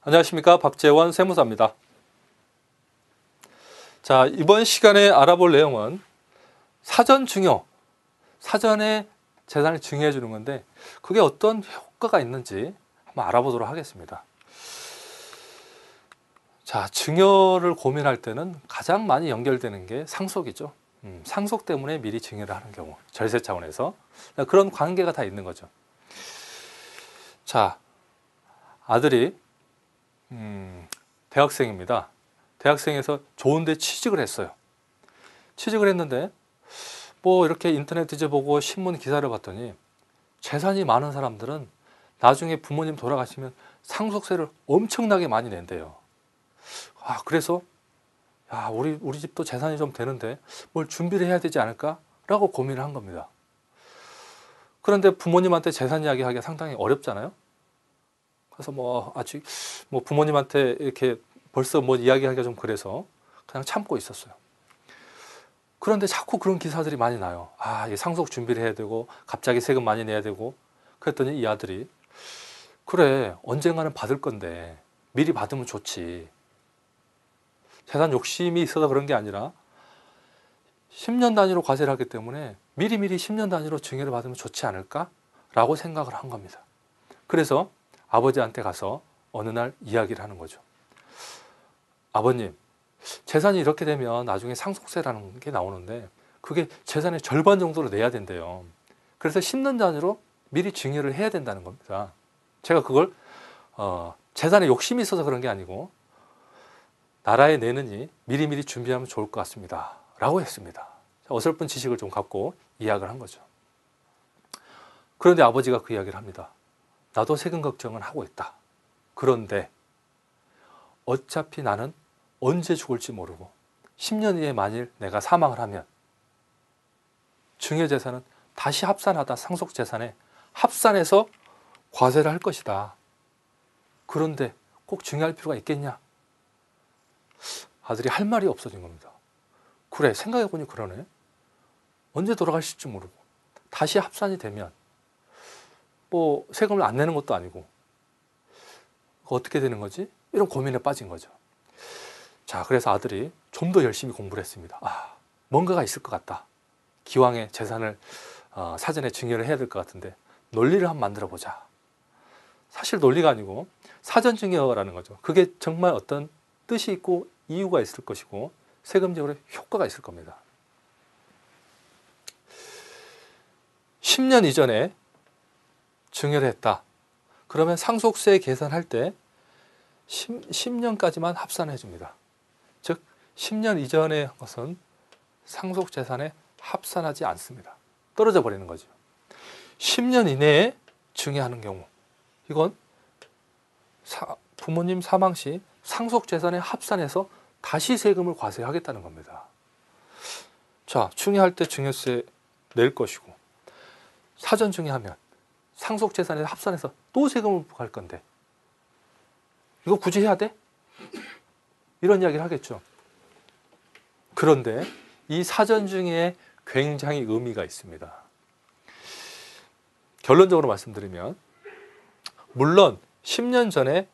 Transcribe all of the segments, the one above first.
안녕하십니까, 박재원 세무사입니다. 자, 이번 시간에 알아볼 내용은 사전 증여, 사전에 재산을 증여해 주는 건데 그게 어떤 효과가 있는지 한번 알아보도록 하겠습니다. 자, 증여를 고민할 때는 가장 많이 연결되는 게 상속이죠. 상속 때문에 미리 증여를 하는 경우, 절세 차원에서 그런 관계가 다 있는 거죠. 자, 아들이 대학생입니다. 대학생에서 좋은 데 취직을 했어요. 취직을 했는데 뭐 이렇게 인터넷 뒤져보고 신문 기사를 봤더니 재산이 많은 사람들은 나중에 부모님 돌아가시면 상속세를 엄청나게 많이 낸대요. 그래서 야, 우리 집도 재산이 좀 되는데 뭘 준비를 해야 되지 않을까? 라고 고민을 한 겁니다. 그런데 부모님한테 재산 이야기하기가 상당히 어렵잖아요. 그래서 아직 부모님한테 이렇게 벌써 이야기하기가 좀 그래서 그냥 참고 있었어요. 그런데 자꾸 그런 기사들이 많이 나요. 이 상속 준비를 해야 되고 갑자기 세금 많이 내야 되고. 그랬더니 이 아들이 그래, 언젠가는 받을 건데 미리 받으면 좋지. 재산 욕심이 있어서 그런 게 아니라 10년 단위로 과세를 하기 때문에 미리미리 10년 단위로 증여를 받으면 좋지 않을까? 라고 생각을 한 겁니다. 그래서 아버지한테 가서 어느 날 이야기를 하는 거죠. 아버님, 재산이 이렇게 되면 나중에 상속세라는 게 나오는데 그게 재산의 절반 정도로 내야 된대요. 그래서 10년 단위로 미리 증여를 해야 된다는 겁니다. 제가 그걸 재산에 욕심이 있어서 그런 게 아니고 나라에 내느니 미리미리 준비하면 좋을 것 같습니다. 라고 했습니다. 어설픈 지식을 좀 갖고 이야기를 한 거죠. 그런데 아버지가 그 이야기를 합니다. 나도 세금 걱정은 하고 있다. 그런데 어차피 나는 언제 죽을지 모르고 10년 후에 만일 내가 사망을 하면 증여재산은 다시 합산하다 상속재산에 합산해서 과세를 할 것이다. 그런데 꼭 증여할 필요가 있겠냐? 아들이 할 말이 없어진 겁니다. 그래, 생각해보니 그러네. 언제 돌아가실지 모르고 다시 합산이 되면 세금을 안 내는 것도 아니고 어떻게 되는 거지? 이런 고민에 빠진 거죠. 자, 그래서 아들이 좀 더 열심히 공부를 했습니다. 뭔가가 있을 것 같다. 기왕에 재산을 사전에 증여를 해야 될 것 같은데 논리를 한번 만들어 보자. 사실 논리가 아니고 사전 증여라는 거죠. 그게 정말 어떤 뜻이 있고 이유가 있을 것이고 세금적으로 효과가 있을 겁니다. 10년 이전에 증여를 했다. 그러면 상속세 계산할 때 10년까지만 합산해 줍니다. 즉 10년 이전의 것은 상속재산에 합산하지 않습니다. 떨어져 버리는 거죠. 10년 이내에 증여하는 경우 이건 부모님 사망 시 상속재산에 합산해서 다시 세금을 과세하겠다는 겁니다. 자, 증여할 때 증여세 낼 것이고 사전 증여하면 상속재산에 합산해서 또 세금을 부과할 건데 이거 굳이 해야 돼? 이런 이야기를 하겠죠. 그런데 이 사전 증여에 굉장히 의미가 있습니다. 결론적으로 말씀드리면 물론 10년 전에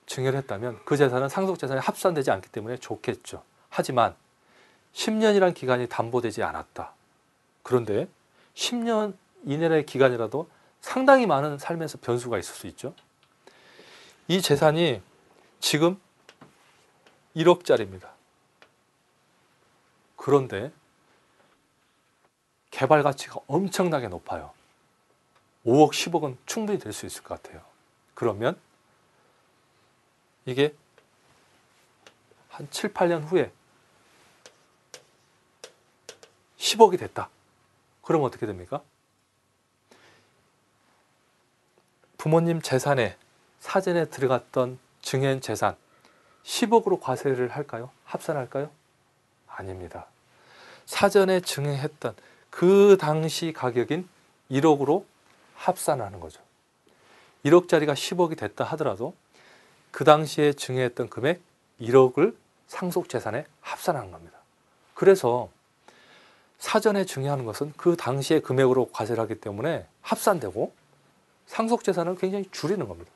증여를 했다면 그 재산은 상속재산에 합산되지 않기 때문에 좋겠죠. 하지만 10년이란 기간이 담보되지 않았다. 그런데 10년 이내의 기간이라도 상당히 많은 삶에서 변수가 있을 수 있죠. 이 재산이 지금 1억짜리입니다. 그런데 개발 가치가 엄청나게 높아요. 5억, 10억은 충분히 될 수 있을 것 같아요. 그러면 이게 한 7, 8년 후에 10억이 됐다. 그러면 어떻게 됩니까? 부모님 재산에 사전에 들어갔던 증여한 재산 10억으로 과세를 할까요? 합산할까요? 아닙니다. 사전에 증여했던 그 당시 가격인 1억으로 합산하는 거죠. 1억짜리가 10억이 됐다 하더라도 그 당시에 증여했던 금액 1억을 상속재산에 합산하는 겁니다. 그래서 사전에 증여하는 것은 그 당시의 금액으로 과세를 하기 때문에 합산되고 상속재산을 굉장히 줄이는 겁니다.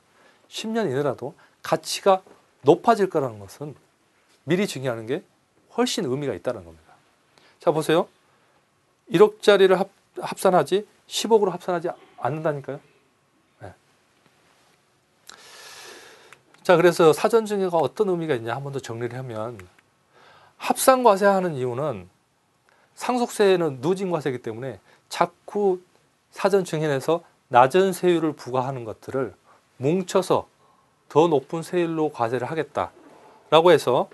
10년 이내라도 가치가 높아질 거라는 것은 미리 증여하는 게 훨씬 의미가 있다는 겁니다. 자, 보세요. 1억짜리를 합산하지 10억으로 합산하지 않는다니까요. 네. 자, 그래서 사전증여가 어떤 의미가 있냐 한 번 더 정리를 하면, 합산과세하는 이유는 상속세는 누진과세이기 때문에 자꾸 사전증여에서 낮은 세율을 부과하는 것들을 뭉쳐서 더 높은 세율로 과세를 하겠다라고 해서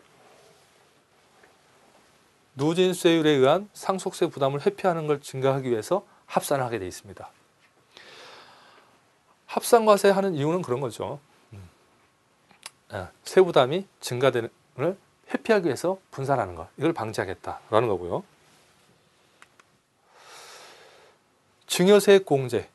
누진세율에 의한 상속세 부담을 회피하는 걸 증가하기 위해서 합산을 하게 되어 있습니다. 합산과세 하는 이유는 그런 거죠. 세부담이 증가되는 걸 회피하기 위해서 분산하는 것, 이걸 방지하겠다라는 거고요. 증여세액 공제.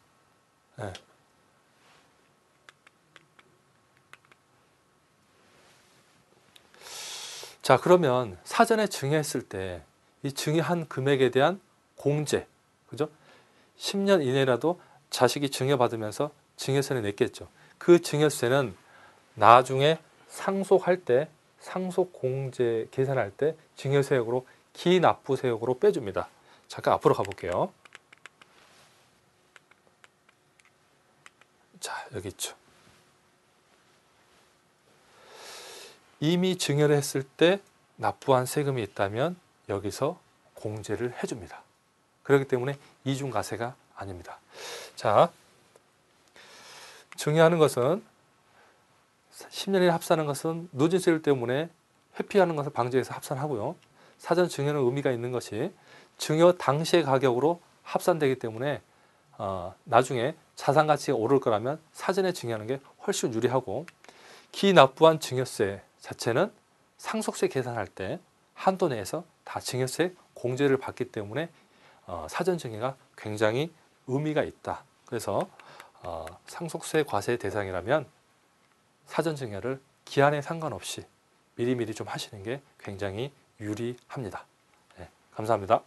자, 그러면 사전에 증여했을 때 이 증여한 금액에 대한 공제, 그죠? 10년 이내라도 자식이 증여받으면서 증여세를 냈겠죠. 그 증여세는 나중에 상속할 때, 상속공제 계산할 때 증여세액으로, 기납부세액으로 빼줍니다. 잠깐 앞으로 가볼게요. 자, 여기 있죠. 이미 증여를 했을 때 납부한 세금이 있다면 여기서 공제를 해줍니다. 그렇기 때문에 이중과세가 아닙니다. 자, 증여하는 것은, 10년이나 합산하는 것은 누진세율 때문에 회피하는 것을 방지해서 합산하고요. 사전 증여는 의미가 있는 것이 증여 당시의 가격으로 합산되기 때문에 나중에 자산 가치가 오를 거라면 사전에 증여하는 게 훨씬 유리하고, 기납부한 증여세 자체는 상속세 계산할 때 한도 내에서 다 증여세 공제를 받기 때문에 사전 증여가 굉장히 의미가 있다. 그래서 상속세 과세 대상이라면 사전 증여를 기한에 상관없이 미리미리 좀 하시는 게 굉장히 유리합니다. 네, 감사합니다.